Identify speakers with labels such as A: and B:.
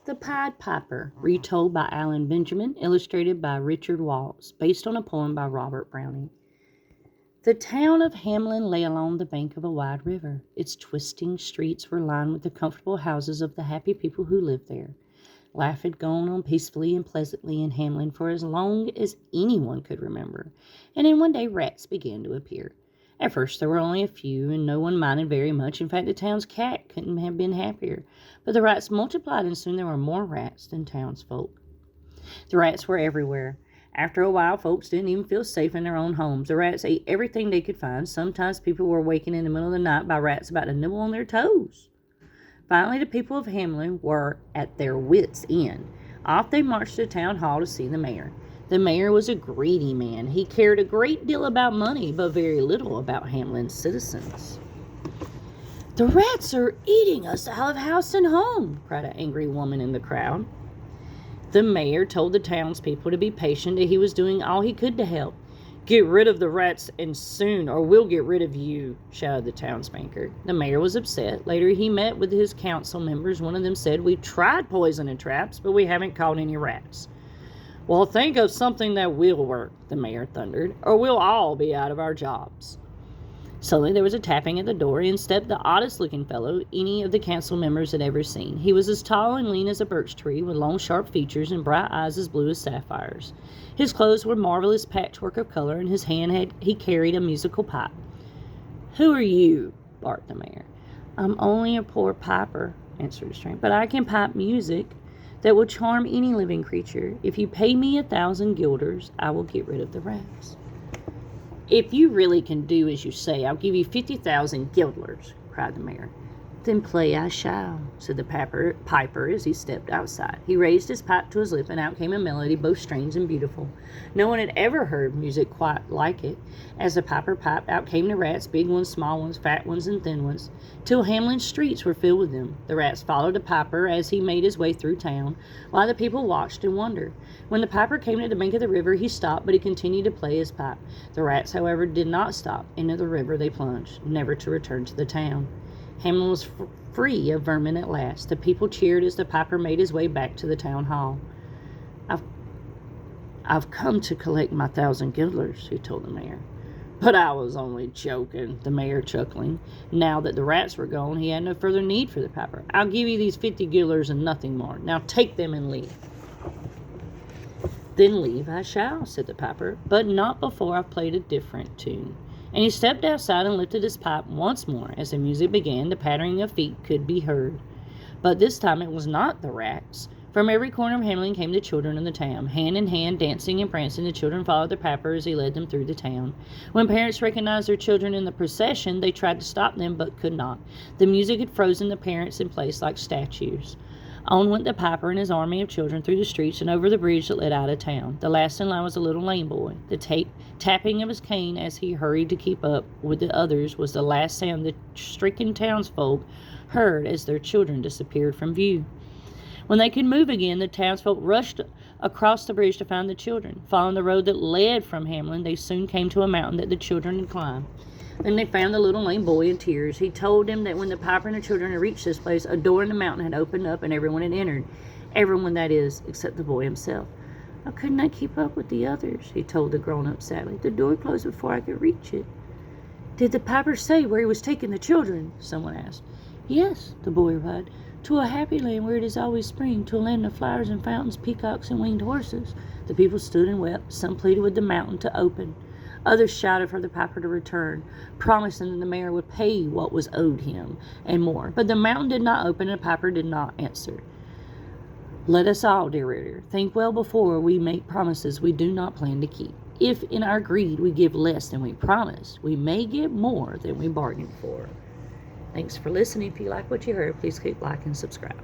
A: The Pied Piper, retold by Alan Benjamin, illustrated by Richard Waltz, based on a poem by Robert Browning. The town of Hamlin lay along the bank of a wide river. Its twisting streets were lined with the comfortable houses of the happy people who lived there. Life had gone on peacefully and pleasantly in Hamlin for as long as anyone could remember, and then one day rats began to appear. At first there were only a few, and no one minded very much. In fact, the town's cat couldn't have been happier. But the rats multiplied, and soon there were more rats than townsfolk. The rats were everywhere. After a while, folks didn't even feel safe in their own homes. The rats ate everything they could find. Sometimes people were wakened in the middle of the night by rats about to nibble on their toes. Finally, the people of Hamlin were at their wits' end. Off they marched to the town hall to see the mayor. The mayor was a greedy man. He cared a great deal about money, but very little about Hamlin's citizens. "The rats are eating us out of house and home," cried an angry woman in the crowd. The mayor told the townspeople to be patient, that he was doing all he could to help. "Get rid of the rats, and soon, or we'll get rid of you," shouted the townsbanker. The mayor was upset. Later he met with his council members. One of them said, "We've tried poison and traps, but we haven't caught any rats." "Well, think of something that will work," the mayor thundered, "or we'll all be out of our jobs." Suddenly there was a tapping at the door. In stepped the oddest-looking fellow any of the council members had ever seen. He was as tall and lean as a birch tree, with long, sharp features and bright eyes as blue as sapphires. His clothes were marvelous patchwork of color, and his hand he carried a musical pipe. "Who are you?" barked the mayor. "I'm only a poor piper," answered the stranger, "but I can pipe music that will charm any living creature. If you pay me 1,000 guilders, I will get rid of the rats." "If you really can do as you say, I'll give you 50,000 guilders," cried the mayor. "Then play I shall," said the piper as he stepped outside. He raised his pipe to his lip, and out came a melody both strange and beautiful. No one had ever heard music quite like it. As the piper piped, out came the rats, big ones, small ones, fat ones, and thin ones, till Hamlin's streets were filled with them. The rats followed the piper as he made his way through town, while the people watched in wonder. When the piper came to the bank of the river, he stopped, but he continued to play his pipe. The rats, however, did not stop. Into the river they plunged, never to return to the town. Hamlin was free of vermin at last. The people cheered as the piper made his way back to the town hall. I've come to collect my 1,000 guilders," he told the mayor. "But I was only joking," the mayor chuckling. Now that the rats were gone, he had no further need for the piper. "I'll give you these 50 guilders and nothing more. Now take them and leave." "Then leave I shall," said the piper, "but not before I've played a different tune." And he stepped outside and lifted his pipe once more. As the music began, the pattering of feet could be heard. But this time it was not the rats. From every corner of Hamlin came the children of the town. Hand in hand, dancing and prancing, the children followed the piper as he led them through the town. When parents recognized their children in the procession, they tried to stop them but could not. The music had frozen the parents in place like statues. On went the piper and his army of children through the streets and over the bridge that led out of town. The last in line was a little lame boy. The tapping of his cane as he hurried to keep up with the others was the last sound the stricken townsfolk heard as their children disappeared from view. When they could move again, the townsfolk rushed across the bridge to find the children. Following the road that led from Hamlin, they soon came to a mountain that the children had climbed. Then they found the little lame boy in tears. He told them that when the piper and the children had reached this place, a door in the mountain had opened up and everyone had entered. Everyone, that is, except the boy himself. "How couldn't I keep up with the others?" he told the grown-up sadly. "The door closed before I could reach it." "Did the piper say where he was taking the children?" someone asked. "Yes," the boy replied, "to a happy land where it is always spring, to a land of flowers and fountains, peacocks and winged horses." The people stood and wept. Some pleaded with the mountain to open. Others shouted for the piper to return, promising that the mayor would pay what was owed him and more. But the mountain did not open, and the piper did not answer. Let us all, dear reader, think well before we make promises we do not plan to keep. If in our greed we give less than we promised, we may get more than we bargained for. Thanks for listening. If you like what you heard, please click like and subscribe.